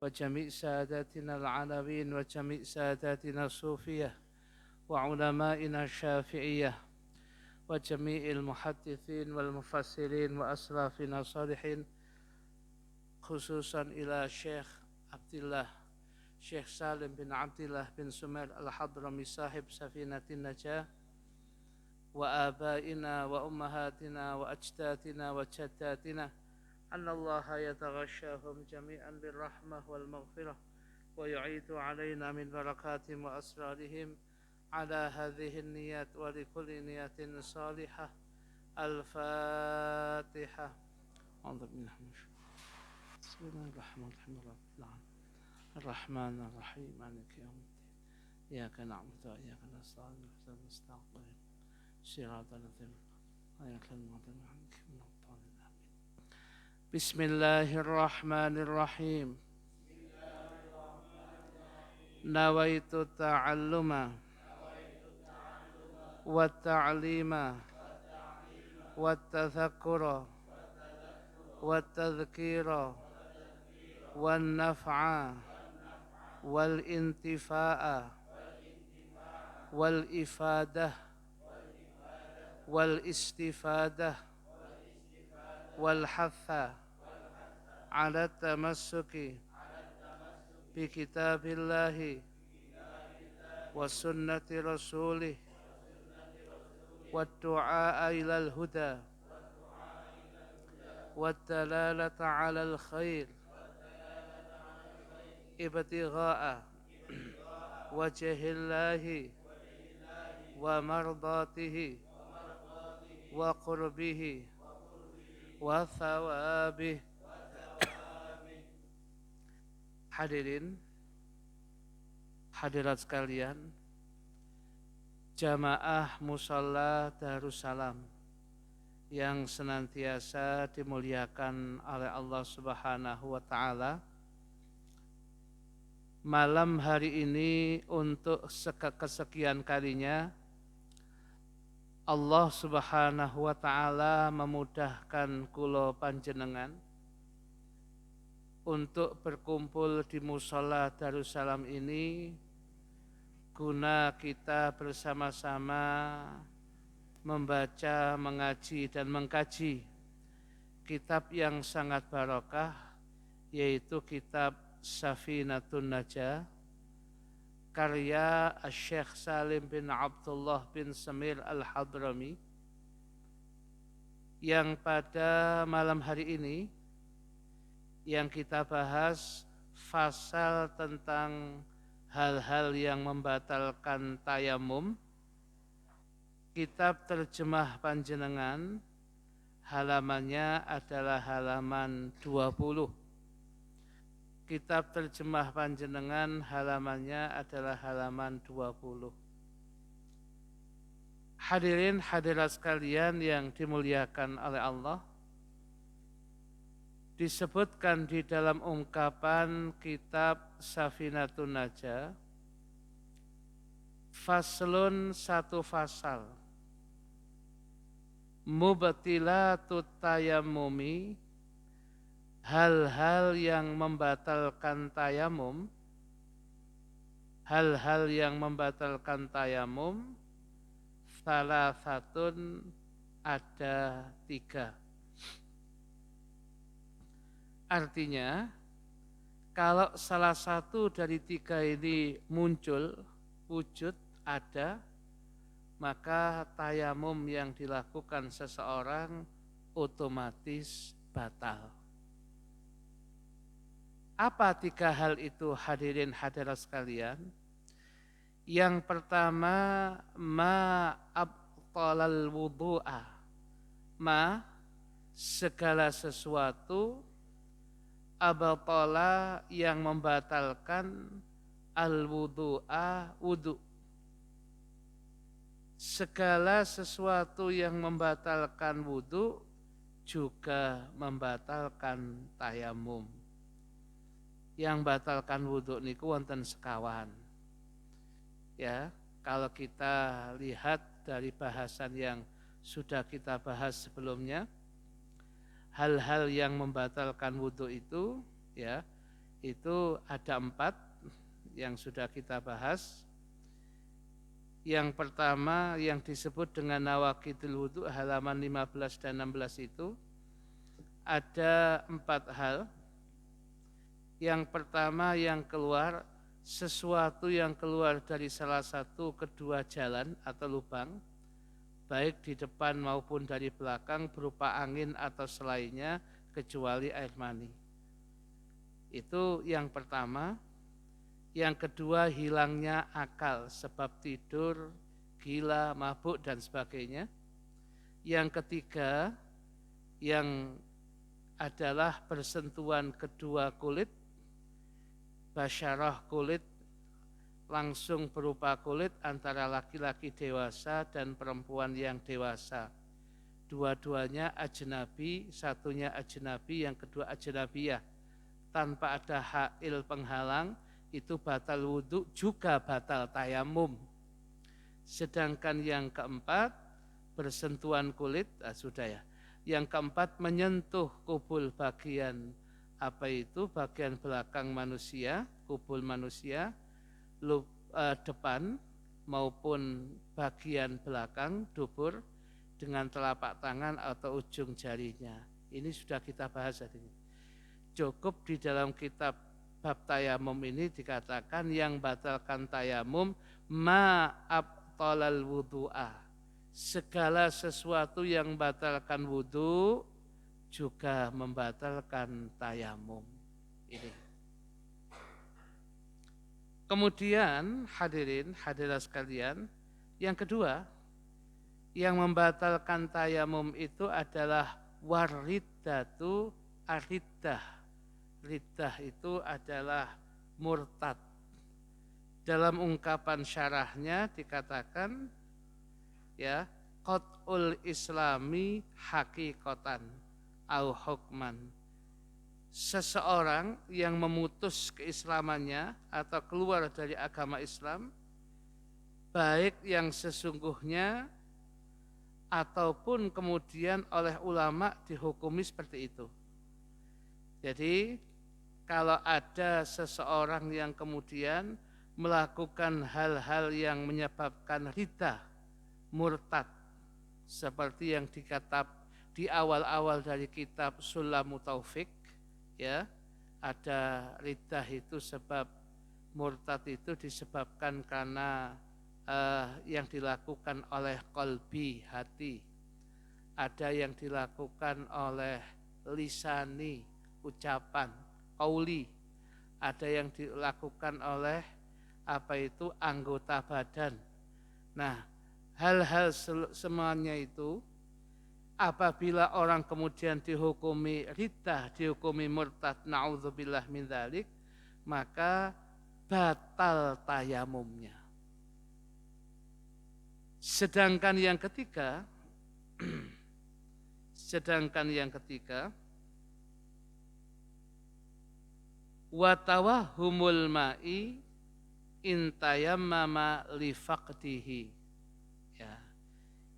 وجميع ساداتنا العلويين وجميع ساداتنا الصوفية وعلمائنا الشافعية وجميع المحدثين والمفسرين وأسلافنا الصالحين، خصوصا إلى الشيخ عبد الله Syekh Salim bin Abdillah bin Sumail al-Hadrami sahib Safinatin Najah wa abaina wa ummahatina wa ajdatina wa jaddatina annallaha yataghashshahum jami'an birrahmah wal maghfirah wa yu'idu alaina min barakatihim wa asrarihim ala hadhihi niyat wa likulli niyatin salihah. Al-Fatihah. Bismillahirrahmanirrahim. الرحمن الرحيم مالك يوم الدين إياك نعبد وإياك نستعين اهدنا المستقيم صراط الذين أنعمت عليهم بسم الله الرحمن الرحيم. نويت التعلم والتعليم والتذكر والتذكير والنفع والانتفاع والإفادة والاستفادة والحث على التمسك بكتاب الله وسنة رسوله والدعاء إلى الهدى والدلالة على الخير ابتغاء وجه الله ومرضاته وقربه وثوابه. Hadirin hadirat sekalian, jamaah musalla Darussalam yang senantiasa dimuliakan oleh Allah Subhanahu wa taala. Malam hari ini untuk kesekian kalinya Allah Subhanahu wa taala memudahkan kula panjenengan untuk berkumpul di musala Darussalam ini guna kita bersama-sama membaca, mengaji dan mengkaji kitab yang sangat barokah, yaitu kitab Safinatun Najah karya Syekh Salim bin Abdullah bin Sumail al-Hadrami, yang pada malam hari ini yang kita bahas fasal tentang hal-hal yang membatalkan tayamum. Kitab terjemah panjenengan halamannya adalah halaman 20. Kitab terjemah panjenengan halamannya adalah halaman 20. Hadirin hadirat sekalian yang dimuliakan oleh Allah, disebutkan di dalam ungkapan kitab Safinatun Najah, faslun, satu fasal, mubtilatut tayammumi, hal-hal yang membatalkan tayamum. Hal-hal yang membatalkan tayamum salasatun, ada 3. Artinya kalau salah satu dari 3 ini muncul, wujud, ada, maka tayamum yang dilakukan seseorang otomatis batal. Apa 3 hal itu, hadirin hadirat sekalian? Yang pertama, ma abtalal wudu'a, ma segala sesuatu, abtala yang membatalkan, al wudu'a wudu, segala sesuatu yang membatalkan wudu juga membatalkan tayamum. Yang batalkan wudu niku wonten sekawan. Ya, kalau kita lihat dari bahasan yang sudah kita bahas sebelumnya, hal-hal yang membatalkan wudu itu, ya, itu ada 4 yang sudah kita bahas. Yang pertama yang disebut dengan nawaqidul wudu halaman 15 dan 16 itu ada 4 hal. Yang pertama yang keluar, sesuatu yang keluar dari salah satu kedua jalan atau lubang, baik di depan maupun dari belakang berupa angin atau selainnya kecuali air mani. Itu yang pertama. Yang kedua hilangnya akal sebab tidur, gila, mabuk dan sebagainya. Yang ketiga yang adalah bersentuhan kedua kulit, basyarah kulit langsung berupa kulit antara laki-laki dewasa dan perempuan yang dewasa. Dua-duanya ajnabi, satunya ajnabi, yang kedua ajnabiyah. Tanpa ada hail penghalang, itu batal wudhu juga batal tayamum. Sedangkan yang keempat bersentuhan kulit, sudah ya. Yang keempat menyentuh kubul bagian apa itu bagian belakang manusia, kubul manusia, depan maupun bagian belakang dubur dengan telapak tangan atau ujung jarinya. Ini sudah kita bahas tadi. Cukup di dalam kitab bab tayamum ini dikatakan yang batalkan tayamum ma'abtalal wudu'a. Segala sesuatu yang batalkan wudu juga membatalkan tayamum. Ini. Kemudian hadirin, hadirat sekalian, yang kedua yang membatalkan tayamum itu adalah wariddatu ariddah. Riddah itu adalah murtad. Dalam ungkapan syarahnya dikatakan ya, qat'ul islami hakikotan au hukman. Seseorang yang memutus keislamannya atau keluar dari agama Islam, baik yang sesungguhnya ataupun kemudian oleh ulama dihukumi seperti itu. Jadi kalau ada seseorang yang kemudian melakukan hal-hal yang menyebabkan riddah, murtad, seperti yang dikatakan di awal-awal dari kitab Sulamu Taufik, ya, ada riddah itu sebab murtad itu disebabkan karena yang dilakukan oleh qalbi, hati, ada yang dilakukan oleh lisani, ucapan, qauli, ada yang dilakukan oleh anggota badan. Nah, hal-hal semuanya itu apabila orang kemudian dihukumi riddah, dihukumi murtad, na'udzubillah min dzalik, maka batal tayamumnya. Sedangkan yang ketiga wa tawahhumul ma'i intayammama li faqdihi. Ya.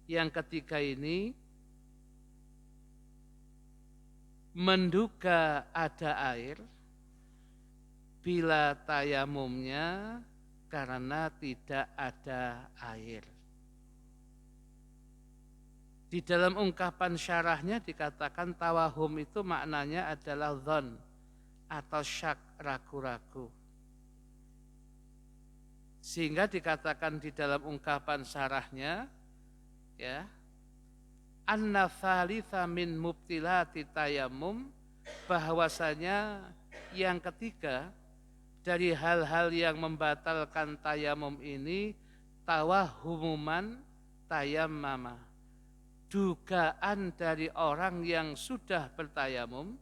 Yang ketiga ini menduga ada air bila tayamumnya karena tidak ada air. Di dalam ungkapan syarahnya dikatakan tawahum itu maknanya adalah dhon atau syak, ragu-ragu. Sehingga dikatakan di dalam ungkapan syarahnya, ya, anna thalitha min mubtilati tayammum, bahwasanya yang ketiga dari hal-hal yang membatalkan tayamum ini tawahumuman tayammama, dugaan dari orang yang sudah bertayamum,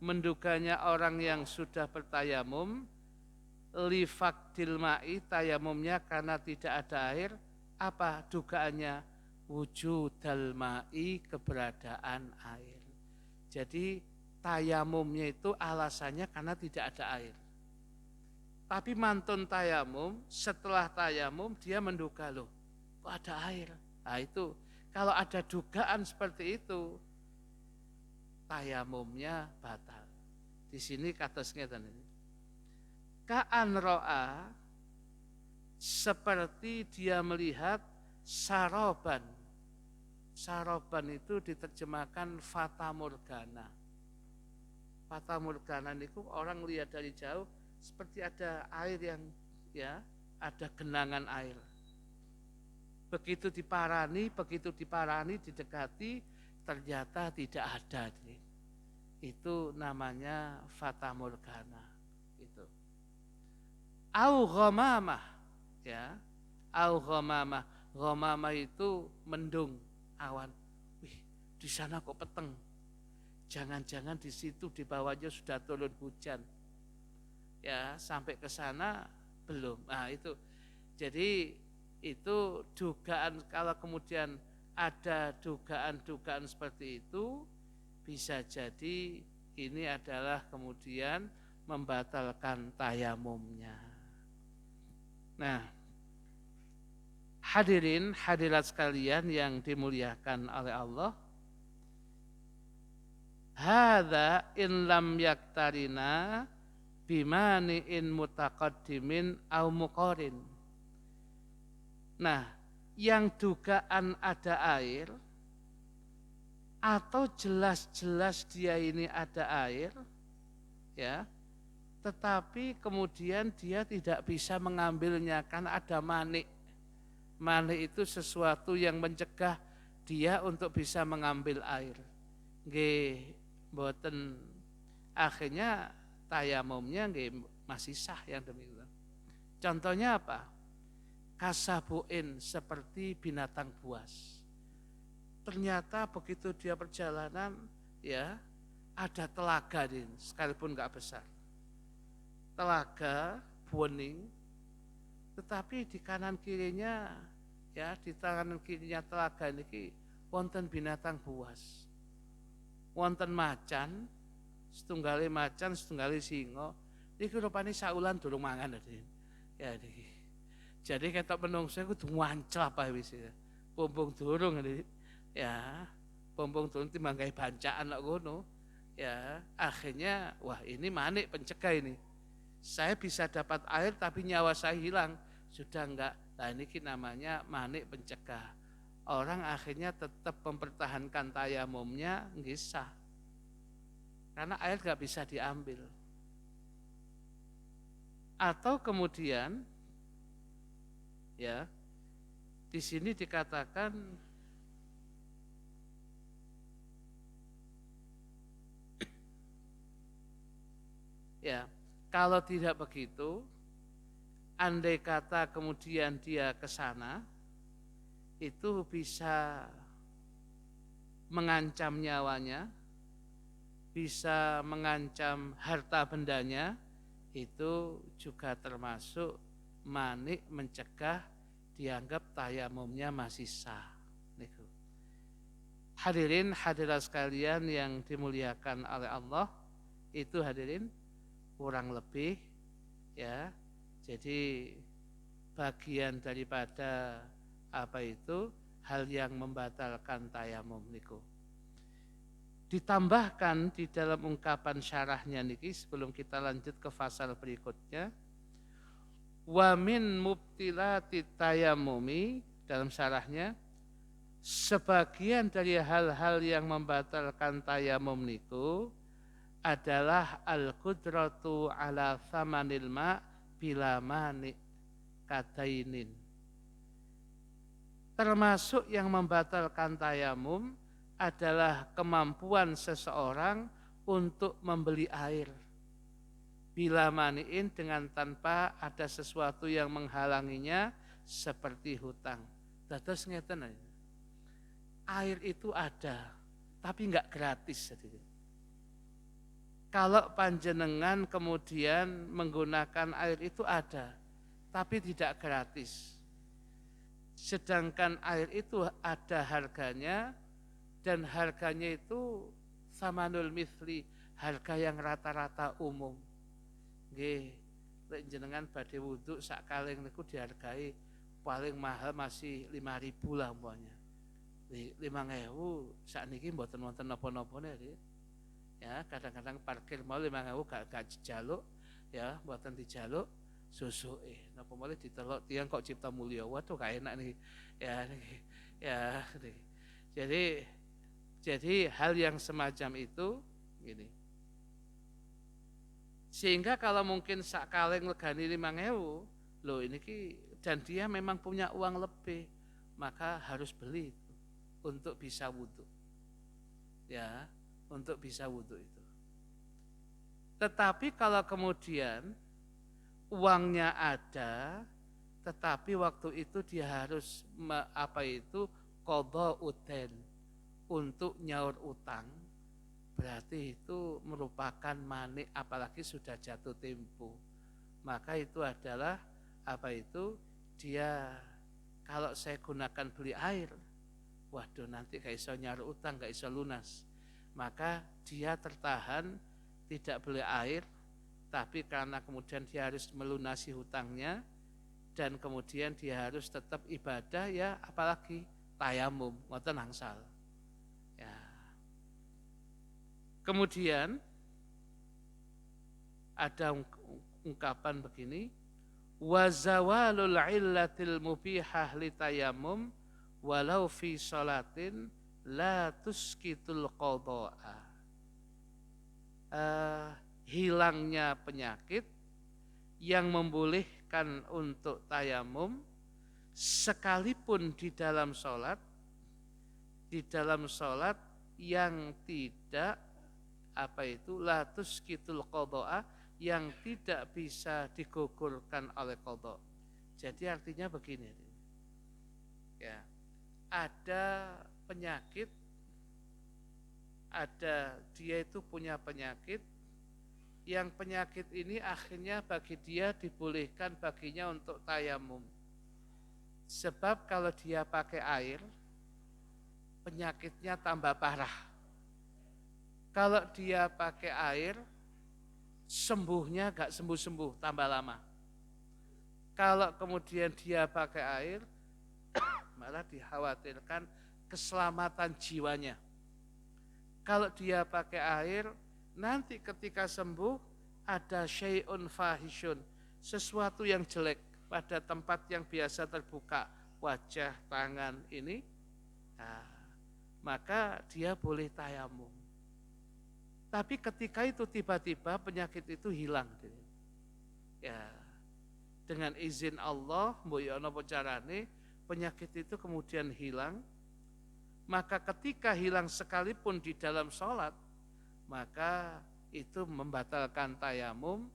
menduganya orang yang sudah bertayamum li faqdil ma'i, tayamumnya karena tidak ada air. Apa dugaannya? Wujudal ma'i, keberadaan air. Jadi tayamumnya itu alasannya karena tidak ada air. Tapi mantun tayamum, setelah tayamum dia menduga, loh kok ada air. Nah itu, kalau ada dugaan seperti itu, tayamumnya batal. Di sini kados ngeten iki. Ka'an ro'a, seperti dia melihat saroban. Saroban itu diterjemahkan fata morgana. Fata morgana itu orang lihat dari jauh seperti ada air yang ada genangan air. Begitu diparani, didekati, ternyata tidak ada. Itu namanya fata morgana. Itu. Au ghamamah, ya. Au ghamamah. Ghamamah itu mendung, awan. Wih, di sana kok peteng. Jangan-jangan di situ di bawahnya sudah turun hujan. Ya, sampai ke sana belum. Nah, itu. Jadi itu dugaan, kalau kemudian ada dugaan-dugaan seperti itu, bisa jadi ini adalah kemudian membatalkan tayamumnya. Nah, hadirin hadirat sekalian yang dimuliakan oleh Allah, hadza in lam yaktarina bimani'in mutaqaddimin au muqarin. Nah, yang dugaan ada air atau jelas-jelas dia ini ada air, ya, tetapi kemudian dia tidak bisa mengambilnya karena ada manik. Manik itu sesuatu yang mencegah dia untuk bisa mengambil air. Nggih, mboten, akhirnya tayamumnya nggih masih sah yang demikian. Contohnya apa? Kasabuin, seperti binatang buas. Ternyata begitu dia perjalanan, ya, ada telaga sekalipun nggak besar. Telaga bening, tetapi di kanan kirinya, ya, di kanan kirinya telaga ini wonten binatang buas. Wonten macan, setunggali macan, setunggali singa. Niki rupane saulan durung mangan ya niki. Jadi ketok menungso kudu wancel apa wis ya. Pompong durung ya, pompong turun timbang gawe bancaan kok ngono. Ya, akhirnya wah ini manik pencegah ini. Saya bisa dapat air tapi nyawa saya hilang. Sudah enggak. Nah, ini namanya manik pencegah. Orang akhirnya tetap mempertahankan tayamumnya nggih sah. Karena air enggak bisa diambil. Atau kemudian ya, di sini dikatakan ya, kalau tidak begitu, andai kata kemudian dia ke sana, itu bisa mengancam nyawanya, bisa mengancam harta bendanya, itu juga termasuk manik mencegah, dianggap tayamumnya masih sah. Hadirin hadirat sekalian yang dimuliakan oleh Allah, itu hadirin kurang lebih ya, jadi bagian daripada apa itu hal yang membatalkan tayamum niku. Ditambahkan di dalam ungkapan syarahnya niki sebelum kita lanjut ke pasal berikutnya, wa min mubtilati tayamumi, dalam syarahnya sebagian dari hal-hal yang membatalkan tayamum niku adalah al-qudratu ala thamanil ma' bila mani kadainin. Termasuk yang membatalkan tayamum adalah kemampuan seseorang untuk membeli air. Bila maniin, dengan tanpa ada sesuatu yang menghalanginya seperti hutang. Dados ngeten aja. Air itu ada, tapi enggak gratis. Kalau panjenengan kemudian menggunakan air itu ada, tapi tidak gratis. Sedangkan air itu ada harganya, dan harganya itu samanul mithli, harga yang rata-rata umum. Nggih, lek jenengan badhe wudu sak kaleng niku dihargai paling mahal masih 5.000 lah umpamanya. 5.000 sakniki mboten wonten napa-napane nggih. Ya, kadang-kadang parkir mau 5.000 gak jaluk, ya, buatan dijaluk susu napa malih ditelok tiang kok Cipta Mulya. Waduh gak enak nih. Ya, ya. Jadi hal yang semacam itu gini. Sehingga kalau mungkin sak kaleng legani 5.000, loh ini dan dia memang punya uang lebih, maka harus beli itu untuk bisa wudhu. Ya, untuk bisa wudhu itu. Tetapi kalau kemudian uangnya ada, tetapi waktu itu dia harus qadha uten untuk nyaur utang, berarti itu merupakan manik, apalagi sudah jatuh tempo. Maka itu adalah dia kalau saya gunakan beli air, waduh nanti gak iso nyaur utang, gak iso lunas. Maka dia tertahan tidak beli air, tapi karena kemudian dia harus melunasi hutangnya, dan kemudian dia harus tetap ibadah, ya apalagi tayamum, ngoten angsal. Ya. Kemudian ada ungkapan begini, wa zawalul illatil mubihah litayamum walau fi sholatin la tuskitul qadha'a. Hilangnya penyakit yang membolehkan untuk tayamum sekalipun di dalam sholat yang tidak la tuskitul qadha'a, yang tidak bisa digugurkan oleh qadha. Jadi artinya begini, ya, ada penyakit, dia itu punya penyakit, yang penyakit ini akhirnya bagi dia dibolehkan baginya untuk tayamum. Sebab kalau dia pakai air, penyakitnya tambah parah. Kalau dia pakai air, sembuhnya gak sembuh-sembuh, tambah lama. Kalau kemudian dia pakai air, malah dikhawatirkan keselamatan jiwanya. Kalau dia pakai air, nanti ketika sembuh ada syai'un fahishun, sesuatu yang jelek pada tempat yang biasa terbuka, wajah, tangan ini, maka dia boleh tayamum. Tapi ketika itu tiba-tiba penyakit itu hilang, ya, dengan izin Allah, mboyo napa carane penyakit itu kemudian hilang, maka ketika hilang sekalipun di dalam sholat, maka itu membatalkan tayamum,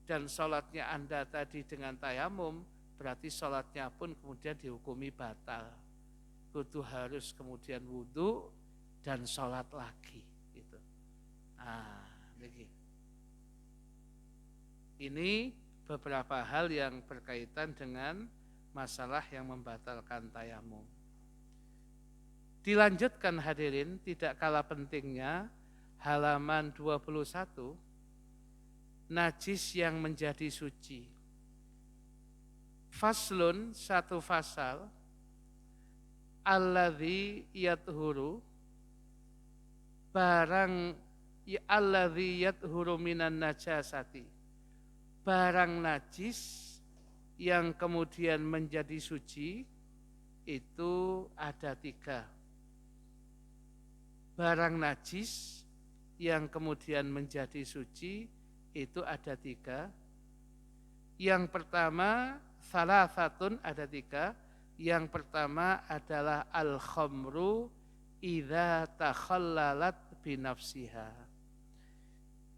dan sholatnya Anda tadi dengan tayamum, berarti sholatnya pun kemudian dihukumi batal. Kudu harus kemudian wudhu dan sholat lagi. Gitu. Ini beberapa hal yang berkaitan dengan masalah yang membatalkan tayamum. Dilanjutkan hadirin, tidak kalah pentingnya, halaman 21, najis yang menjadi suci. Faslun, satu fasal, alladzi yathuru, barang alladzi yathuru minan najasati, barang najis yang kemudian menjadi suci itu ada 3. Barang najis yang kemudian menjadi suci itu ada 3. Yang pertama, salasatun, ada 3. Yang pertama adalah al-khamru idza takhallalat binafsiha.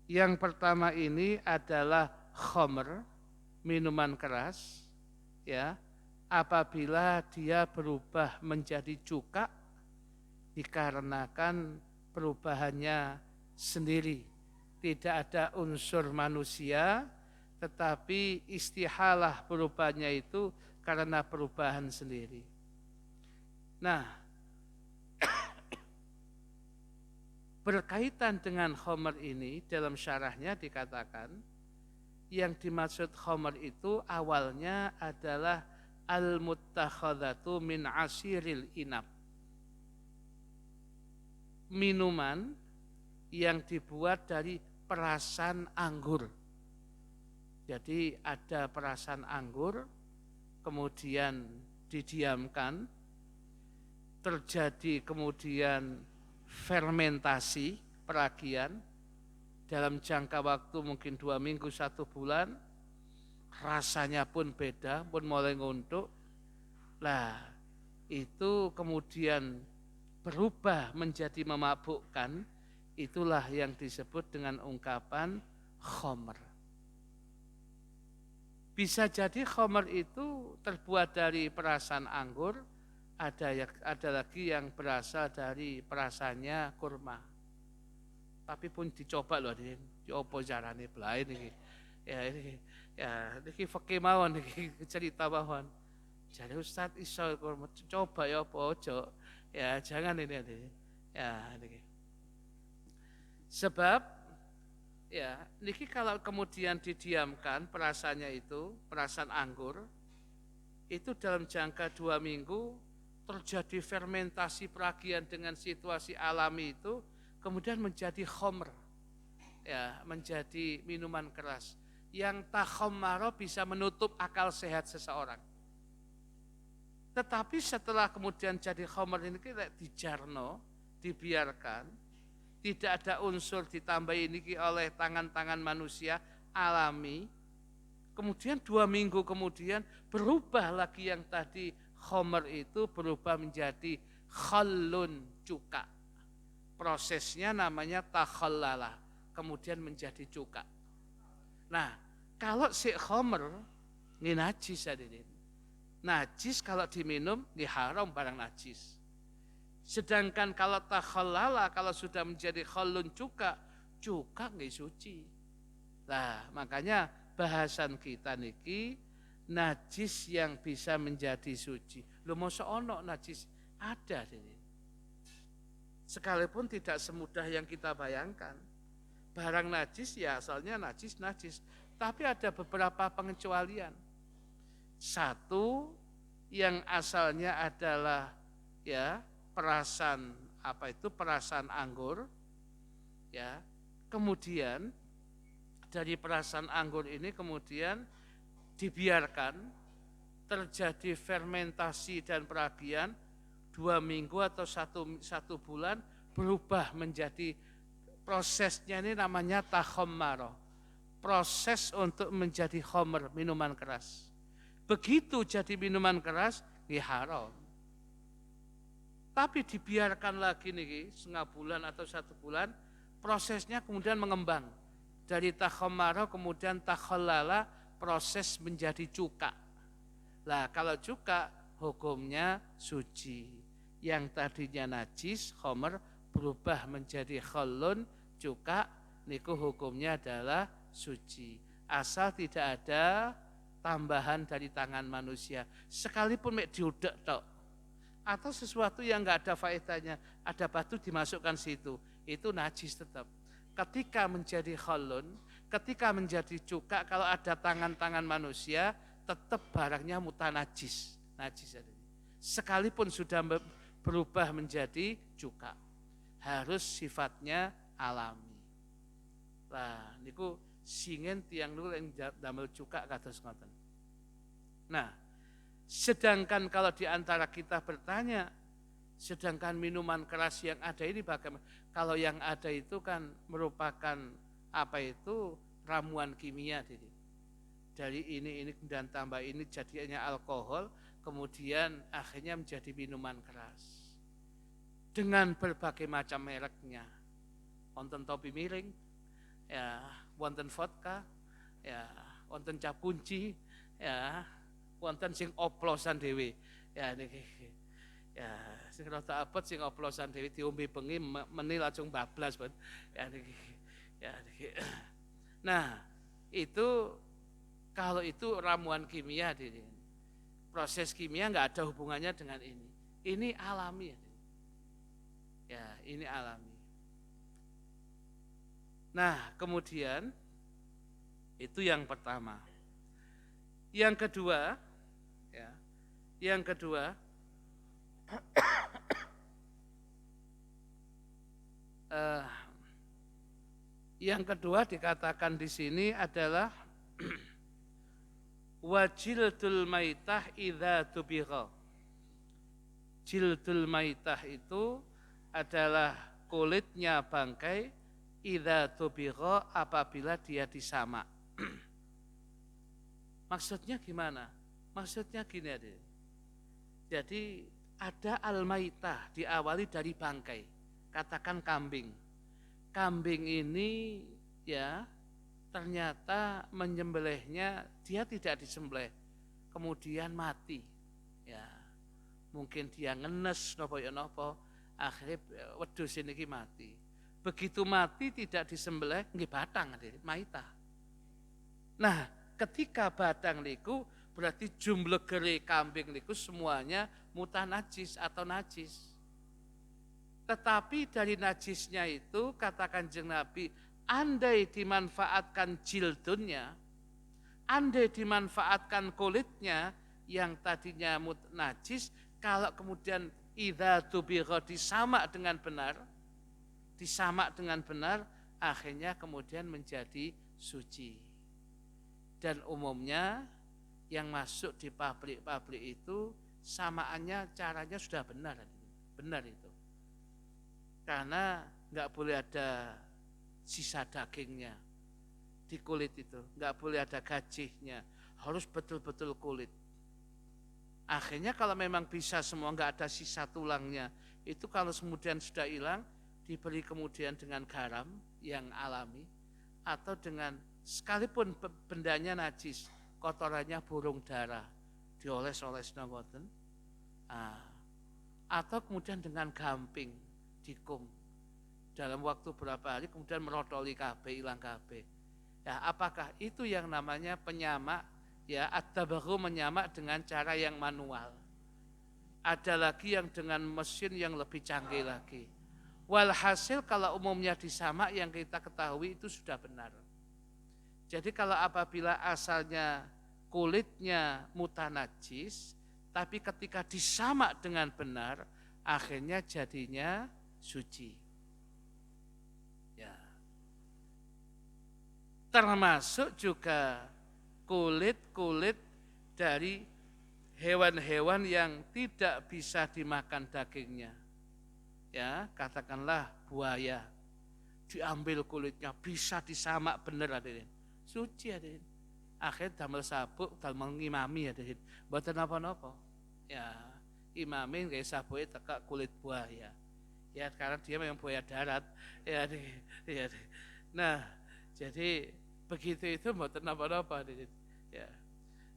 Yang pertama ini adalah khamr, minuman keras, ya, apabila dia berubah menjadi cuka dikarenakan perubahannya sendiri, tidak ada unsur manusia, tetapi istihalah perubahannya itu karena perubahan sendiri. Nah, berkaitan dengan khamr ini, dalam syarahnya dikatakan yang dimaksud khamr itu awalnya adalah al-muttakhadhatu min asiril inab, minuman yang dibuat dari perasan anggur. Jadi ada perasan anggur, kemudian didiamkan, terjadi kemudian fermentasi, peragian, dalam jangka waktu mungkin 2 minggu, 1 bulan, rasanya pun beda, pun mulai nguntuk. Lah, itu kemudian berubah menjadi memabukkan, itulah yang disebut dengan ungkapan khomer. Bisa jadi khomer itu terbuat dari perasan anggur, ada lagi yang berasal dari perasannya kurma. Tapi pun dicoba loh, diopo carane belain iki. Niki fikih mawon niki cerita mawon. Jadi Ustaz iso coba ya apa ojo. Ya jangan ini. Ya niki. Sebab ya niki kalau kemudian didiamkan perasannya itu, perasan anggur, itu dalam jangka 2 minggu terjadi fermentasi peragian dengan situasi alami itu, kemudian menjadi khomer, ya menjadi minuman keras yang takhommaro bisa menutup akal sehat seseorang. Tetapi setelah kemudian jadi khomer ini kita dijarno, dibiarkan, tidak ada unsur ditambah ini oleh tangan-tangan manusia alami. Kemudian 2 minggu kemudian berubah lagi yang tadi khomer itu berubah menjadi khallun, cuka. Prosesnya namanya takhallala, kemudian menjadi cuka. Nah, kalau si khomer ini najis hadirin. Najis kalau diminum ini haram barang najis. Sedangkan kalau takhallala, kalau sudah menjadi khallun, cuka nggih suci. Nah, makanya bahasan kita niki najis yang bisa menjadi suci. Lho mosok ono najis ada ini. Sekalipun tidak semudah yang kita bayangkan. Barang najis ya asalnya najis. Tapi ada beberapa pengecualian. Satu yang asalnya adalah ya perasan perasan anggur, ya. Kemudian dari perasan anggur ini kemudian dibiarkan terjadi fermentasi dan peragian 2 minggu atau satu bulan berubah menjadi prosesnya ini namanya takhommaro. Proses untuk menjadi khomer, minuman keras. Begitu jadi minuman keras, ya haram. Tapi dibiarkan lagi nih, setengah bulan atau 1 bulan, prosesnya kemudian mengembang. Dari takhommaro kemudian takhallala, proses menjadi cuka. Lah kalau cuka hukumnya suci. Yang tadinya najis, khomer, berubah menjadi khallun, cuka, niku hukumnya adalah suci. Asal tidak ada tambahan dari tangan manusia. Sekalipun mek diudek tok. Atau sesuatu yang enggak ada faedahnya, ada batu dimasukkan situ, itu najis tetap. Ketika menjadi khallun, ketika menjadi cuka, kalau ada tangan-tangan manusia, tetap barangnya mutanajis. Najis. Sekalipun sudah berubah menjadi cuka, harus sifatnya alami. Lah niku singen tiang nul yang damel cuka kados ngoten. Nah, sedangkan kalau di antara kita bertanya, sedangkan minuman keras yang ada ini bagaimana? Kalau yang ada itu kan merupakan ramuan kimia, dari ini dan tambah ini jadinya alkohol, kemudian akhirnya menjadi minuman keras dengan berbagai macam mereknya. Wonten topi miring, ya, wonten vodka, ya, wonten cap kunci, ya, wonten sing oplosan dhewe. Ya niki. Ya, sing rada abot sing oplosan dhewe diombe bengi meni langsung bablas, Ben. Ya niki. Ya niki. Nah, itu kalau itu ramuan kimia, proses kimia enggak ada hubungannya dengan ini. Ini alami. Ya, ini alami. Nah, kemudian itu yang pertama. Yang kedua, ya, Yang kedua dikatakan di sini adalah wajildul maitah idza tubigha. Jildul maitah itu adalah kulitnya bangkai idza tubigha apabila dia disamak. Maksudnya gimana? Maksudnya gini adik. Jadi ada al-maitah diawali dari bangkai. Katakan kambing. Kambing ini ya ternyata menyembelihnya dia tidak disembelih, kemudian mati. Ya, mungkin dia ngenes nopo, akhirnya wedhus ini mati. Begitu mati tidak disembelih, nggih batang maitah. Nah, ketika batang niku berarti jumlah gere kambing niku semuanya mutah najis atau najis. Tetapi dari najisnya itu kata Kanjeng Nabi, andai dimanfaatkan jildunnya, andai dimanfaatkan kulitnya yang tadinya najis, kalau kemudian idza tubigha disamak dengan benar, akhirnya kemudian menjadi suci. Dan umumnya yang masuk di pabrik itu samaannya caranya sudah benar itu. Karena nggak boleh ada sisa dagingnya di kulit itu, nggak boleh ada gajihnya, harus betul-betul kulit. Akhirnya kalau memang bisa semua nggak ada sisa tulangnya, itu kalau kemudian sudah hilang, diberi kemudian dengan garam yang alami, atau dengan sekalipun bendanya najis, kotorannya burung dara, dioles-oles ngoten, atau kemudian dengan gamping, dikum dalam waktu berapa hari kemudian merotoli kabeh, hilang kabeh. Ya, apakah itu yang namanya penyamak? Ya, at-tabaru menyamak dengan cara yang manual. Ada lagi yang dengan mesin yang lebih canggih lagi. Walhasil kalau umumnya disamak yang kita ketahui itu sudah benar. Jadi kalau apabila asalnya kulitnya mutah najis, tapi ketika disamak dengan benar, akhirnya jadinya suci. Ya. Termasuk juga kulit-kulit dari hewan-hewan yang tidak bisa dimakan dagingnya. Ya, katakanlah buaya. Diambil kulitnya bisa disamak benar hadirin. Suci hadirin. Akhirnya damel sabuk, damel ngimami hadirin. Mboten napa-napa. Ya, imamin kayak sabuke tekak kulit buaya. Ya, karena dia memang buaya darat. Ya. Nah, jadi begitu itu mboten napa-napa. Ya.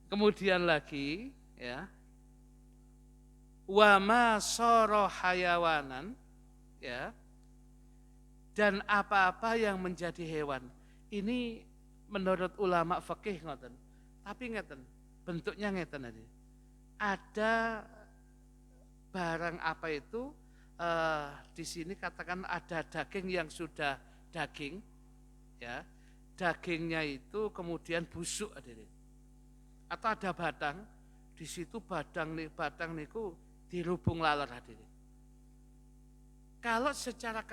Kemudian lagi, ya. Wa ma sara hayawanan, ya. Dan apa-apa yang menjadi hewan. Ini menurut ulama fikih ngoten. Tapi ngeten, bentuknya ngeten aja. Ada barang apa itu di sini katakan ada daging yang sudah daging, ya, dagingnya itu kemudian busuk hadirin. Atau ada batang, di situ batang niku dirubung laler hadirin. Kalau secara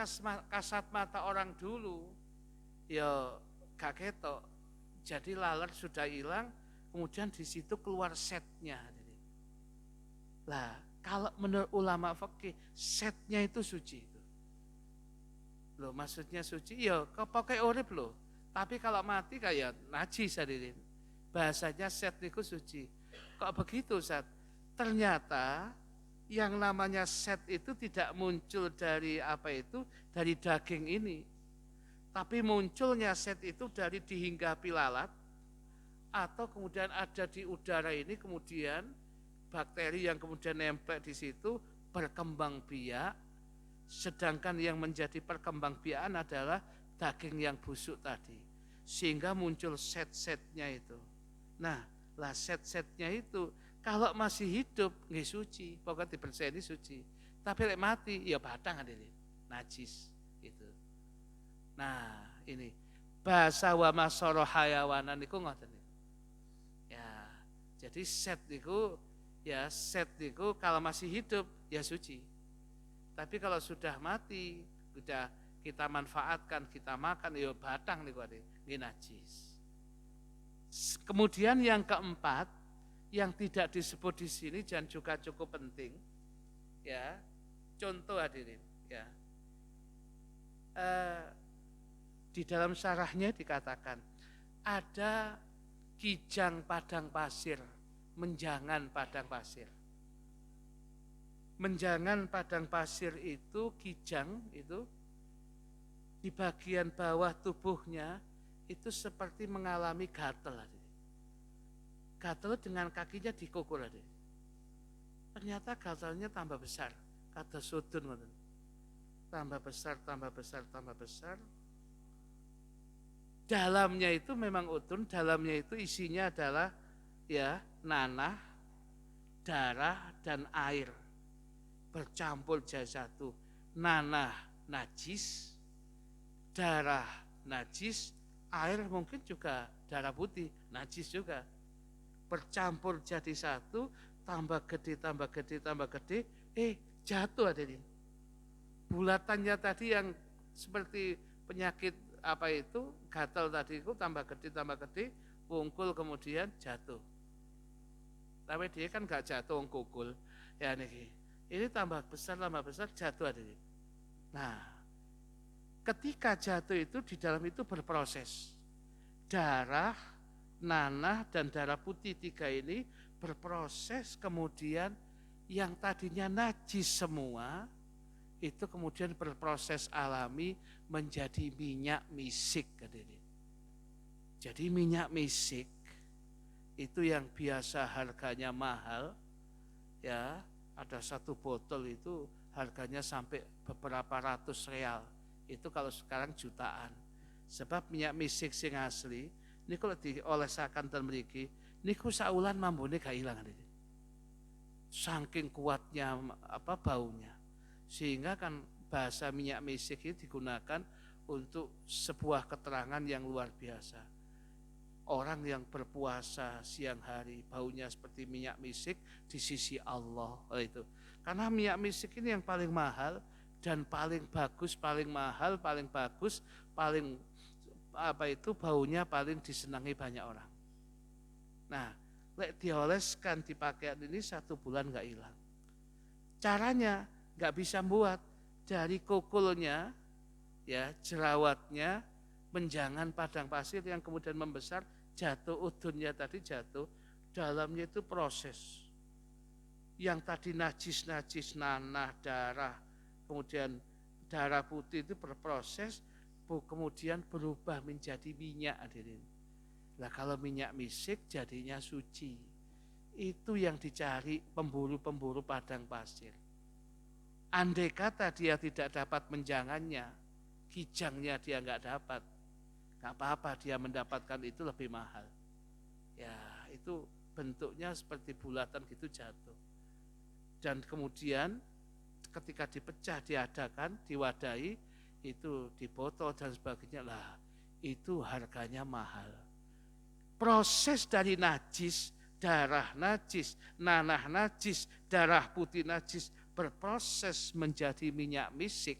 kasat mata orang dulu, ya gak ketok, jadi laler sudah hilang, kemudian di situ keluar setnya hadirin. Lah, kalau menurut ulama fikih, setnya itu suci itu. Loh, maksudnya suci, ya pakai urip loh. Tapi kalau mati kayak najis hadirin. Bahasanya set itu suci. Kok begitu, Ustaz? Ternyata yang namanya set itu tidak muncul dari dari daging ini. Tapi munculnya set itu dari dihinggapi lalat, atau kemudian ada di udara ini, kemudian bakteri yang kemudian nempel di situ berkembang biak, sedangkan yang menjadi perkembang biakan adalah daging yang busuk tadi, sehingga muncul set-setnya itu. Nah, lah set-setnya itu kalau masih hidup nggih suci, pokoknya dibersihkan suci. Tapi lek mati ya batang hadirin, najis itu. Nah, ini bahasa wa masara hayawanan niku ngoten. Ya, jadi set niku kalau masih hidup ya suci. Tapi kalau sudah mati, sudah kita manfaatkan, kita makan, ya batang niku nggih najis. Kemudian yang keempat, yang tidak disebut di sini dan juga cukup penting, ya, contoh hadirin, ya, di dalam syarahnya dikatakan ada kijang padang pasir, menjangan padang pasir. Menjangan padang pasir itu, kijang itu di bagian bawah tubuhnya itu seperti mengalami gatal. Gatal dengan kakinya dikukul. Ternyata gatalnya tambah besar, kata sudun. Tambah besar, tambah besar, tambah besar. Dalamnya itu memang udun, dalamnya itu isinya adalah ya nanah, darah, dan air. Bercampur jadi satu. Nanah najis, darah najis, air mungkin juga darah putih, najis juga. Bercampur jadi satu, tambah gede, tambah gede, tambah gede, jatuh hadirin. Bulatannya tadi yang seperti penyakit apa itu, gatal tadi itu tambah gede, wungkul kemudian jatuh. Tapi dia kan gak jatuh wungkul, ya nih. Ini tambah besar jatuh hadirin. Nah, ketika jatuh itu di dalam itu berproses. Darah, nanah, dan darah putih tiga ini berproses kemudian yang tadinya najis semua, itu kemudian berproses alami menjadi minyak misik. Jadi minyak misik itu yang biasa harganya mahal, ya ada satu botol itu harganya sampai beberapa ratus real. Itu kalau sekarang jutaan. Sebab minyak misik sing asli, ini kalau diolesakan dan mriki, niku saulan mambune gak ilang. Saking kuatnya baunya. Sehingga kan bahasa minyak misik itu digunakan untuk sebuah keterangan yang luar biasa. Orang yang berpuasa siang hari baunya seperti minyak misik di sisi Allah itu. Karena minyak misik ini yang paling mahal dan paling bagus, paling mahal, paling bagus, paling baunya paling disenangi banyak orang. Nah, lek dioleskan di pakaian ini 1 bulan nggak hilang. Caranya nggak bisa buat dari kukulnya, ya jerawatnya, menjangan padang pasir yang kemudian membesar, jatuh udunnya tadi jatuh, dalamnya itu proses. Yang tadi najis, nanah, darah, kemudian darah putih itu berproses, kemudian berubah menjadi minyak hadirin. Nah kalau minyak misik jadinya suci. Itu yang dicari pemburu-pemburu padang pasir. Andai kata dia tidak dapat menjangannya, kijangnya dia nggak dapat, nggak apa-apa dia mendapatkan itu lebih mahal. Ya itu bentuknya seperti bulatan gitu jatuh. Dan kemudian ketika dipecah, diadakan, diwadahi, itu dibotol dan sebagainya, lah itu harganya mahal. Proses dari najis, darah najis, nanah najis, darah putih najis, berproses menjadi minyak misik.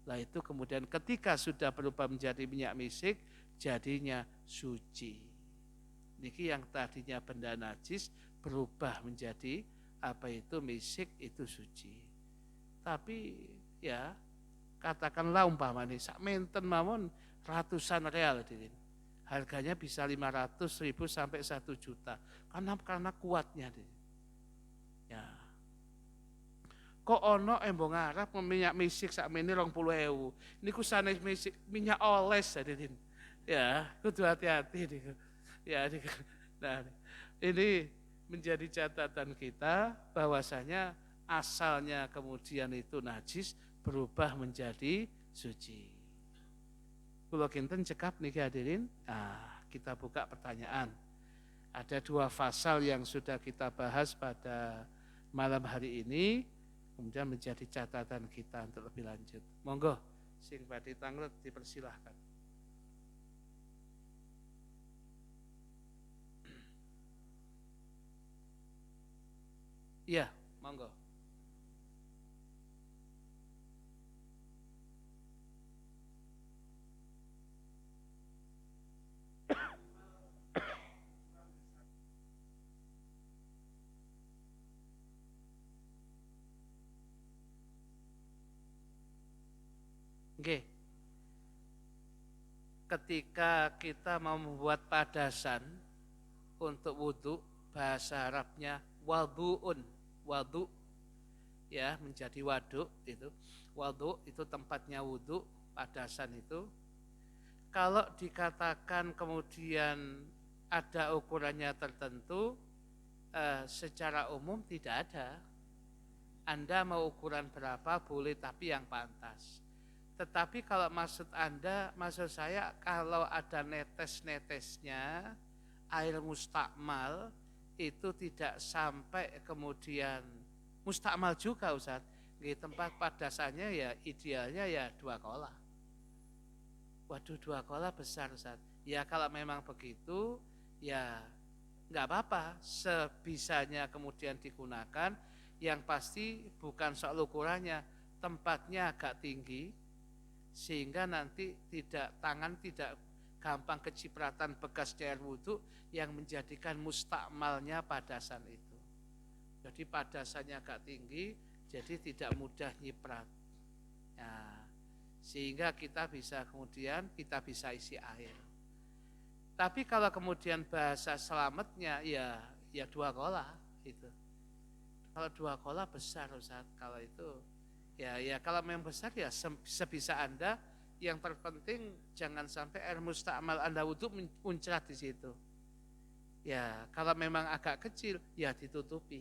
Lah itu kemudian ketika sudah berubah menjadi minyak misik, jadinya suci. Niki yang tadinya benda najis berubah menjadi misik, itu suci. Tapi ya katakanlah umpamanya sak menten mawon ratusan real hadirin. Harganya bisa 500.000 sampai 1 juta. Karena kuatnya hadirin. Ya. Kok ono embong Arab minyak misik sakmene 20.000. Niku sanes misik minyak oles hadirin. Ya, kudu hati-hati niku. Ya, nah, ini menjadi catatan kita bahwasanya asalnya kemudian itu najis berubah menjadi suci. Kula kinten cekap niki hadirin. Nah, kita buka pertanyaan. Ada 2 pasal yang sudah kita bahas pada malam hari ini, kemudian menjadi catatan kita untuk lebih lanjut. Monggo, sing badhe tanglet dipersilahkan. Iya, monggo. Nggih. Ketika kita mau membuat padasan untuk wudhu, bahasa Arabnya wadu'un, wadu ya menjadi waduk itu. Waduk itu tempatnya wudhu, padasan itu. Kalau dikatakan kemudian ada ukurannya tertentu, secara umum tidak ada. Anda mau ukuran berapa boleh, tapi yang pantas. Tetapi kalau maksud saya kalau ada netes-netesnya, air mustakmal itu tidak sampai kemudian mustakmal juga Ustaz. Di tempat padasannya ya idealnya ya 2 kolah. Waduh 2 kolah besar Ustaz. Ya kalau memang begitu ya enggak apa-apa, sebisanya kemudian digunakan, yang pasti bukan soal ukurannya, tempatnya agak tinggi sehingga nanti tangan tidak gampang kecipratan bekas air wudhu yang menjadikan mustakmalnya padasan itu. Jadi padasannya agak tinggi, jadi tidak mudah nyiprat. Ya, sehingga kita bisa isi air. Tapi kalau kemudian bahasa selamatnya ya 2 kolah itu. Kalau 2 kolah besar Ustaz, kalau itu ya kalau memang besar ya sebisa Anda, yang terpenting jangan sampai air mustakmal Anda wudhu muncrat di situ. Ya kalau memang agak kecil ya ditutupi,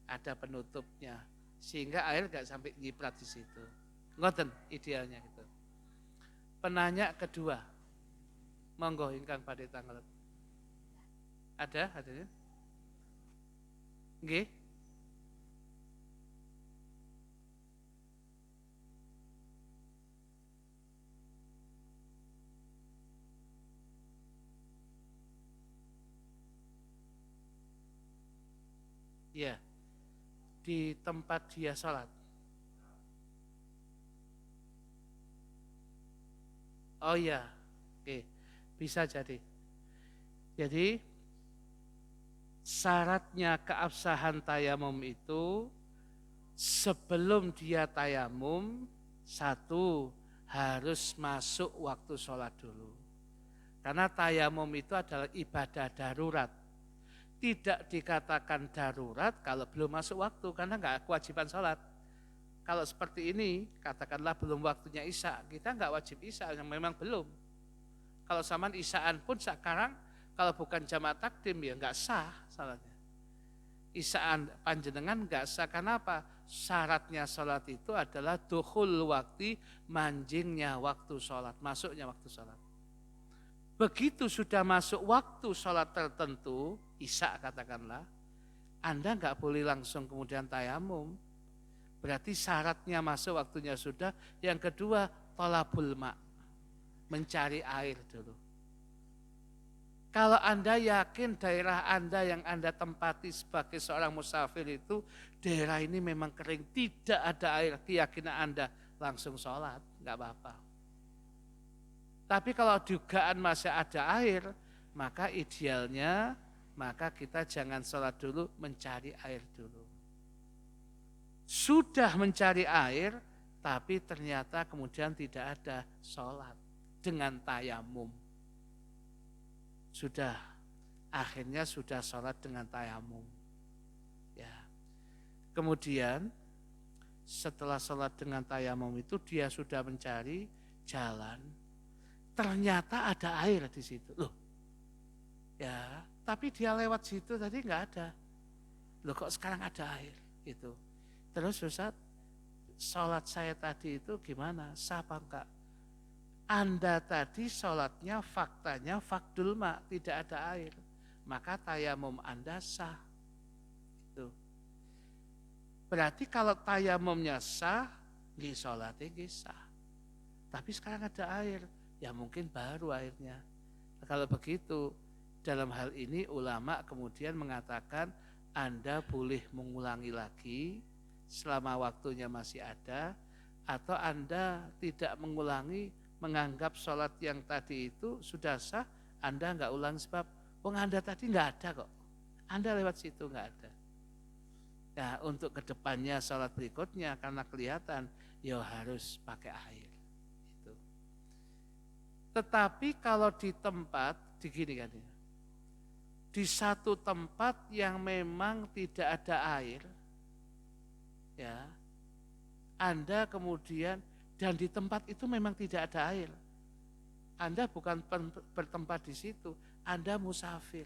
ada penutupnya sehingga air enggak sampai nyiprat di situ. Ngoten idealnya gitu. Penanya kedua, monggo ingkang badhe tanglet. Ada hadirnya? Nggih. Ya, di tempat dia sholat. Oh iya, oke, bisa jadi. Jadi syaratnya keabsahan tayamum itu sebelum dia tayamum, 1 harus masuk waktu sholat dulu. Karena tayamum itu adalah ibadah darurat. Tidak dikatakan darurat kalau belum masuk waktu, karena enggak kewajiban sholat. Kalau seperti ini, katakanlah belum waktunya isya, kita enggak wajib isya, yang memang belum. Kalau zaman isyaan pun sekarang, kalau bukan jamaah takdim ya enggak sah salatnya. Isyaan panjenengan enggak sah, karena apa? Syaratnya sholat itu adalah dukhul waktu, manjingnya waktu sholat, masuknya waktu sholat. Begitu sudah masuk waktu sholat tertentu, isya katakanlah, Anda enggak boleh langsung kemudian tayamum. Berarti syaratnya masuk waktunya sudah. Yang kedua, thalabul ma', mencari air dulu. Kalau Anda yakin daerah Anda yang Anda tempati sebagai seorang musafir itu, daerah ini memang kering, tidak ada air, keyakinan Anda langsung sholat, enggak apa-apa. Tapi kalau dugaan masih ada air, maka idealnya kita jangan sholat dulu, mencari air dulu. Sudah mencari air, tapi ternyata kemudian tidak ada, sholat dengan tayamum. Akhirnya sudah sholat dengan tayamum. Ya. Kemudian setelah sholat dengan tayamum itu dia sudah mencari jalan. Ternyata ada air di situ. Loh, ya, tapi dia lewat situ tadi enggak ada. Loh kok sekarang ada air? Gitu. Terus Ustaz, sholat saya tadi itu gimana? Sah apa enggak? Anda tadi sholatnya faktanya fakdul ma, tidak ada air. Maka tayamum Anda sah. Itu. Berarti kalau tayamumnya sah, sholatnya sah. Tapi sekarang ada air. Ya mungkin baru airnya. Kalau begitu, dalam hal ini ulama kemudian mengatakan Anda boleh mengulangi lagi selama waktunya masih ada, atau Anda tidak mengulangi, menganggap sholat yang tadi itu sudah sah, Anda enggak ulang sebab Anda tadi enggak ada kok. Anda lewat situ enggak ada. Nah untuk kedepannya sholat berikutnya karena kelihatan, ya harus pakai air. Tetapi kalau di tempat, digini kan ya, di satu tempat yang memang tidak ada air, ya, Anda kemudian, dan di tempat itu memang tidak ada air, Anda bukan bertempat di situ, Anda musafir.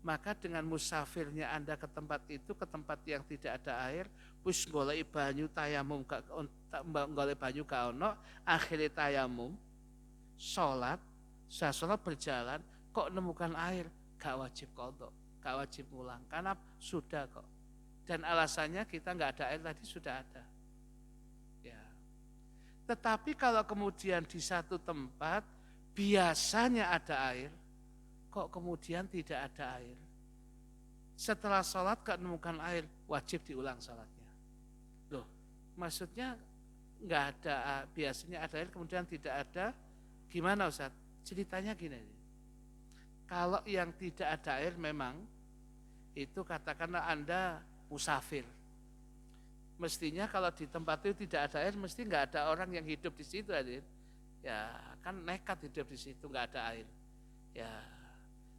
Maka dengan musafirnya Anda ke tempat itu, ke tempat yang tidak ada air, wis golek banyu tayamum, golek banyu gak ono, akhirnya tayamum, sholat berjalan, kok nemukan air, gak wajib qadha, gak wajib ngulang, karena sudah kok. Dan alasannya kita nggak ada air tadi sudah ada. Ya. Tetapi kalau kemudian di satu tempat biasanya ada air, kok kemudian tidak ada air. Setelah sholat gak nemukan air, wajib diulang sholatnya. Loh, maksudnya nggak ada, biasanya ada air kemudian tidak ada, gimana Ustaz? Ceritanya gini, kalau yang tidak ada air memang, itu katakanlah Anda musafir. Mestinya kalau di tempat itu tidak ada air, mesti nggak ada orang yang hidup di situ, hadir. Ya kan nekat hidup di situ, nggak ada air. Ya,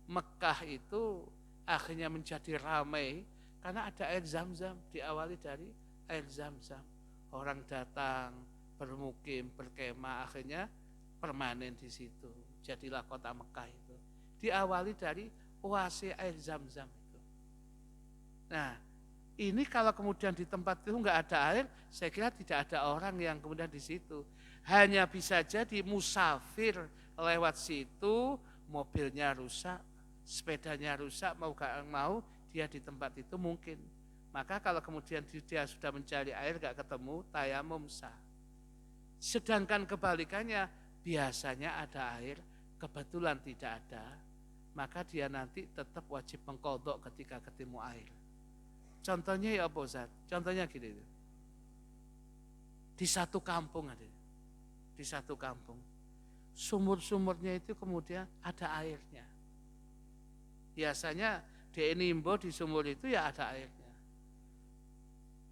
Mekah itu akhirnya menjadi ramai karena ada air Zam-Zam, diawali dari air Zam-Zam. Orang datang, bermukim, berkemah, akhirnya permanen di situ. Jadilah kota Mekah itu. Diawali dari oase air Zam-Zam itu. Nah, ini kalau kemudian di tempat itu nggak ada air, saya kira tidak ada orang yang kemudian di situ. Hanya bisa jadi musafir lewat situ, mobilnya rusak, sepedanya rusak, mau gak mau dia di tempat itu mungkin. Maka kalau kemudian dia sudah mencari air gak ketemu, tayamum sah. Sedangkan kebalikannya, biasanya ada air, kebetulan tidak ada, maka dia nanti tetap wajib mengqadha ketika ketemu air. Contohnya ya apa Ustaz? Contohnya gini, di satu kampung ada, di satu kampung, sumur-sumurnya itu kemudian ada airnya. Biasanya di Enimbo di sumur itu ya ada airnya.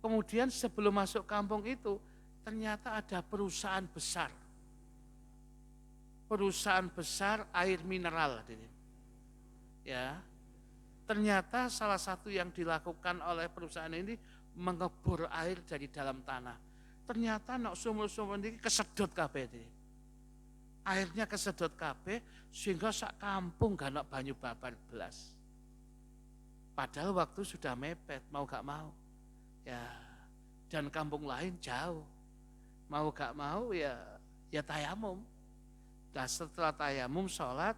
Kemudian sebelum masuk kampung itu ternyata ada perusahaan besar. Perusahaan besar air mineral. Ya. Ternyata salah satu yang dilakukan oleh perusahaan ini mengebor air dari dalam tanah. Ternyata nak sumur-sumur ini kesedot kabeh. Airnya kesedot kabeh sehingga sak kampung gak nak banyu babar belas. Padahal waktu sudah mepet, mau gak mau. Ya, dan kampung lain jauh. Mau gak mau ya tayamum. Dan setelah tayamum sholat,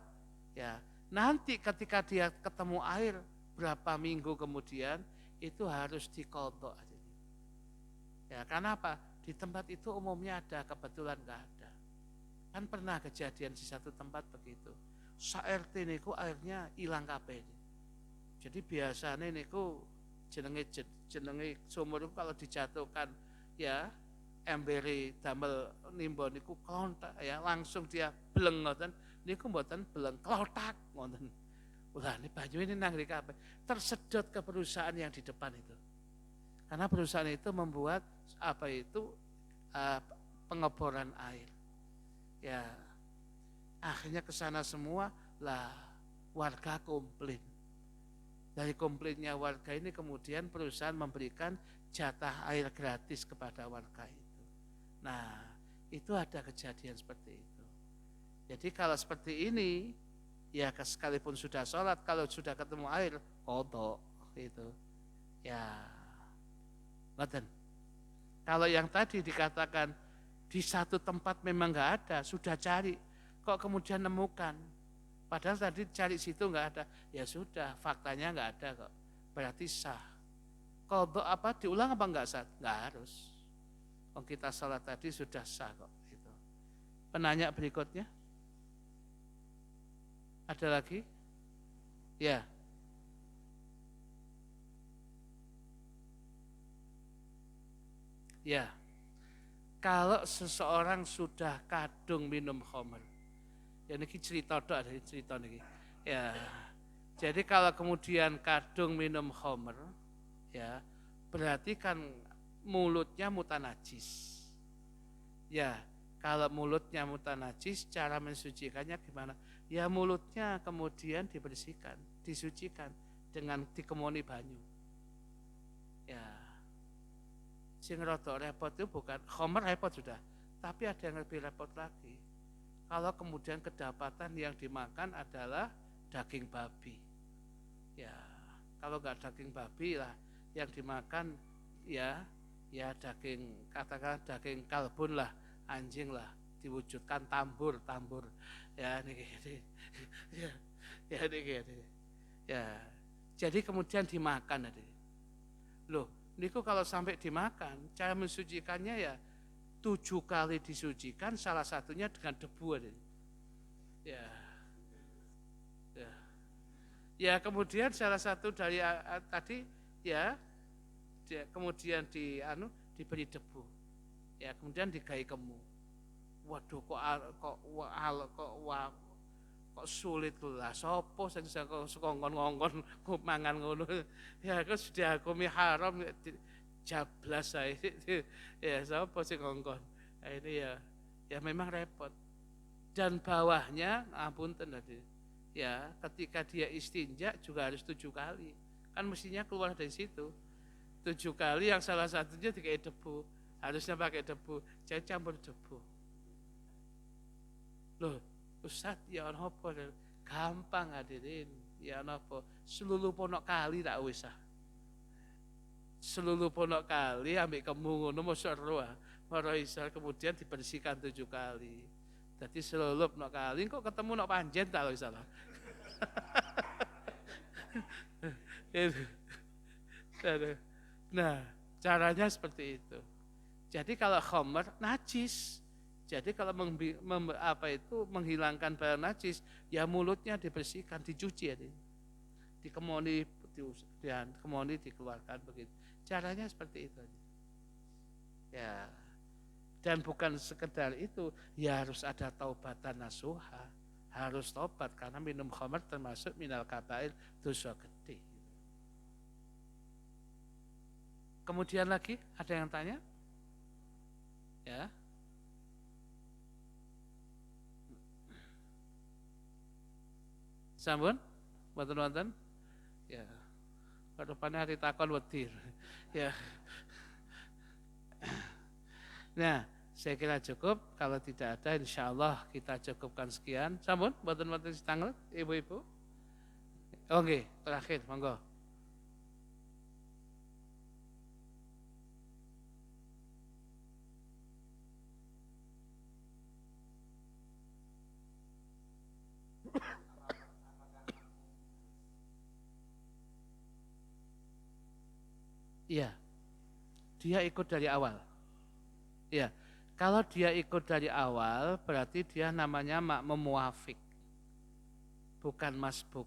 ya nanti ketika dia ketemu air berapa minggu kemudian itu harus diqadha. Ya, karena apa? Di tempat itu umumnya ada, kebetulan gak ada. Kan pernah kejadian di satu tempat begitu. Sa-RT niku airnya hilang kabeh. Jadi biasanya niku jenenge sumur kalau dijatuhkan ya embere damel nimba niku kontak ya langsung dia bleng ngoten niku mboten bleng klotak ngoten. Ulah ini banyu ini nang mriki kabeh tersedot ke perusahaan yang di depan itu. Karena perusahaan itu membuat apa itu pengeboran air. Ya akhirnya ke sana semua lah warga komplain. Dari komplainnya warga ini kemudian perusahaan memberikan jatah air gratis kepada warga itu. Nah, itu ada kejadian seperti itu. Jadi kalau seperti ini, ya sekalipun sudah sholat, kalau sudah ketemu air, qadha itu. Ya, ngoten. Kalau yang tadi dikatakan di satu tempat memang nggak ada, sudah cari, kok kemudian nemukan. Padahal tadi cari situ nggak ada, ya sudah, faktanya nggak ada kok. Berarti sah. Qadha apa diulang apa nggak sah? Nggak harus. Kalau kita sholat tadi sudah sah kok. Gitu. Penanya berikutnya, ada lagi? Ya. Ya. Kalau seseorang sudah kadung minum khamr, ya ini cerita tok ada cerita niki. Ya. Jadi kalau kemudian kadung minum khamr, ya berarti kan mulutnya mutanajis. Ya, Kalau mulutnya mutanajis, cara mensucikannya gimana? Ya mulutnya kemudian dibersihkan, disucikan dengan dikemoni banyu. Ya, sing rada repot itu bukan khomer repot sudah, tapi ada yang lebih repot lagi. Kalau kemudian kedapatan yang dimakan adalah daging babi. Ya, kalau nggak daging babi lah yang dimakan ya daging, katakan daging kalbun lah, anjing lah, diwujudkan tambur ya ini ya ini ya, jadi kemudian dimakan tadi. Loh, niku kalau sampai dimakan, cara mensucikannya ya 7 kali disucikan, salah satunya dengan debu tadi. Ya, ya, ya kemudian salah satu dari tadi ya kemudian diberi debu, ya kemudian digai kemu. Waduh kok sulit lah, sopo sing ngongkon mangan ngono. Ya aku sudah diakumi haram jablas saya. Ya sopo sing ngongkon. Nah, ini ya memang repot. Dan bawahnya apunten tadi. Ya, ketika dia istinja juga harus 7 kali. Kan mestinya keluar dari situ. 7 kali yang salah satunya dikai debu. Harusnya pakai debu, jadi campur debu. Loh, Ustaz, ya apa? Gampang hadirin. Ya apa? Seluluh ponok kali tak usah. Seluluh ponok kali ambil kemu ngono mosok ro. Maro iso kemudian dibersihkan 7 kali. Jadi seluluh ponok kali kok ketemu nok panjen tak lho salah. Nah, caranya seperti itu. Jadi kalau khamr najis. Jadi kalau menghilangkan barang najis, ya mulutnya dibersihkan, dicuci ya. Dikemoni, kemoni dikeluarkan begitu. Caranya seperti itu. Ya. Dan bukan sekedar itu, ya harus ada taubatan nasuha. Harus tobat karena minum khamr termasuk minal kabair, dosa gede. Kemudian lagi ada yang tanya? Ya. Sampun? Wonten-wonten? Ya. Kedepannya hari takon wedir. Ya. Nah, saya kira cukup. Kalau tidak ada, insya Allah kita cukupkan sekian. Sampun? Wonten-wonten tanggal, ibu-ibu? Oke, terakhir, monggo. Iya, dia ikut dari awal. Iya, kalau dia ikut dari awal, berarti dia namanya makmum muafik, bukan masbuk.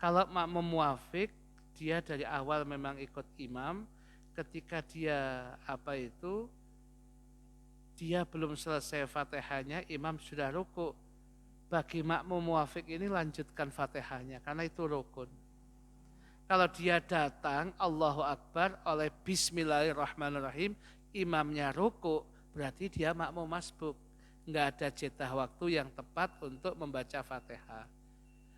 Kalau makmum muafik, dia dari awal memang ikut imam, ketika dia dia belum selesai fatihahnya, imam sudah ruku. Bagi makmum muafik ini lanjutkan fatihahnya, karena itu rukun. Kalau dia datang Allahu Akbar oleh Bismillahirrahmanirrahim, imamnya ruku, berarti dia makmum masbuk. Enggak ada jatah waktu yang tepat untuk membaca Fatihah.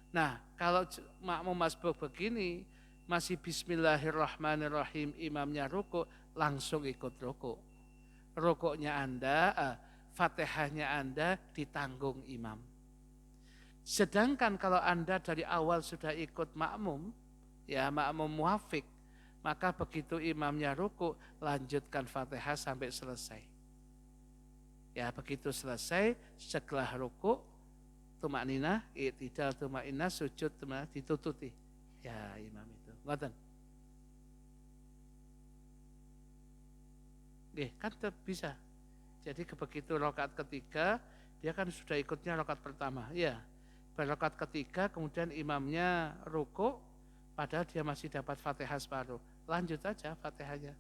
Nah, kalau makmum masbuk begini, masih Bismillahirrahmanirrahim, imamnya ruku, langsung ikut ruku. Rukuknya Anda, Fatihahnya Anda ditanggung imam. Sedangkan kalau Anda dari awal sudah ikut makmum, ya makmum muafik, maka begitu imamnya ruku, lanjutkan Fatihah sampai selesai. Ya begitu selesai, setelah ruku, tumakninah, i'tidal tumakninah, sujud tumakninah, ditututi. Ya imam itu. Ngoten. Kan bisa. Jadi begitu rakaat ketiga, dia kan sudah ikutnya rakaat pertama. Ya, rakaat ketiga kemudian imamnya ruku, padahal dia masih dapat Fatihah separuh. Lanjut aja Fatihahnya.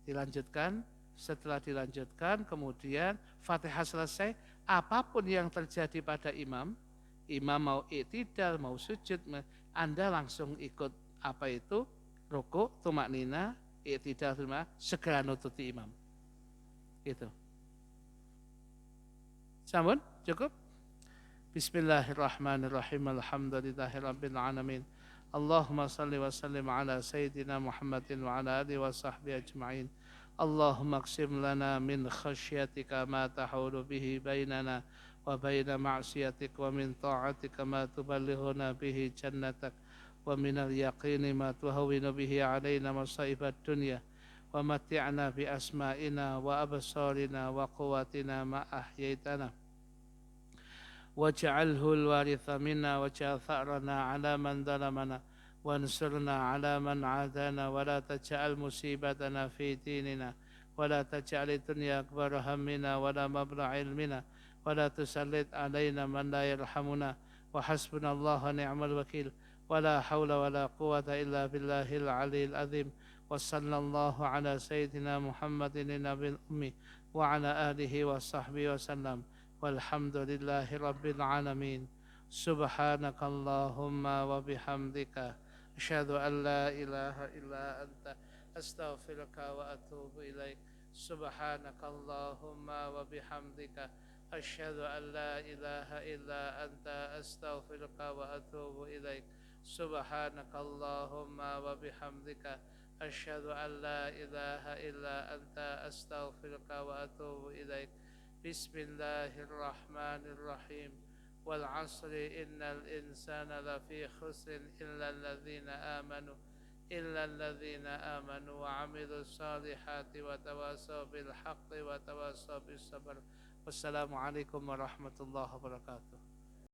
Dilanjutkan, setelah dilanjutkan kemudian Fatihah selesai, apapun yang terjadi pada imam mau i'tidal, mau sujud, Anda langsung ikut ruku, tumakninah, i'tidal, segera nututi imam. Gitu. Sampun cukup. Bismillahirrahmanirrahim. Alhamdulillahirabbil alamin. Allahumma salli wa sallim ala sayyidina Muhammadin wa ala alihi wa sahbihi ajma'in. Allahumma aqsim lana min khasyatika ma tahulu bihi bainana wa baina ma'siyatik wa min ta'atika ma tuballighuna bihi jannatak wa min al-yaqini ma tuhawwinu bihi alaina masaibat dunya wa mati'na bi asma'ina wa absarina wa quwwatina ma ahyaitana waj'alhu al-waritha minna waj'al tha'rana 'ala man zalamana wansurna 'ala man 'adana wa la taj'al musibatana fi dinina wa la taj'al ad-dunya akbar hammina wa la mablagha 'ilmina wa la tusallit 'alaina man la yarhamuna wa hasbunallahu wa ni'mal wakil wa la hawla wa la quwwata illa billahil 'aliyyil 'azim. وصلى الله على سيدنا محمد النبي الأمي وعلى آله وصحبه وسلم والحمد لله رب العالمين. سبحانك اللهم وبحمدك أشهد أن لا إله إلا أنت أستغفرك وأتوب إليك. سبحانك اللهم وبحمدك أشهد أن لا إله إلا أنت أستغفرك وأتوب إليك. سبحانك اللهم وبحمدك أشهد أن لا إله إلا أنت أستغفرك وأتوب إليك. بسم الله الرحمن الرحيم. والعصر إن الإنسان لفي خسر إلا الذين آمنوا وعملوا الصالحات وتواصوا بالحق وتواصوا بالصبر. والسلام عليكم ورحمة الله وبركاته.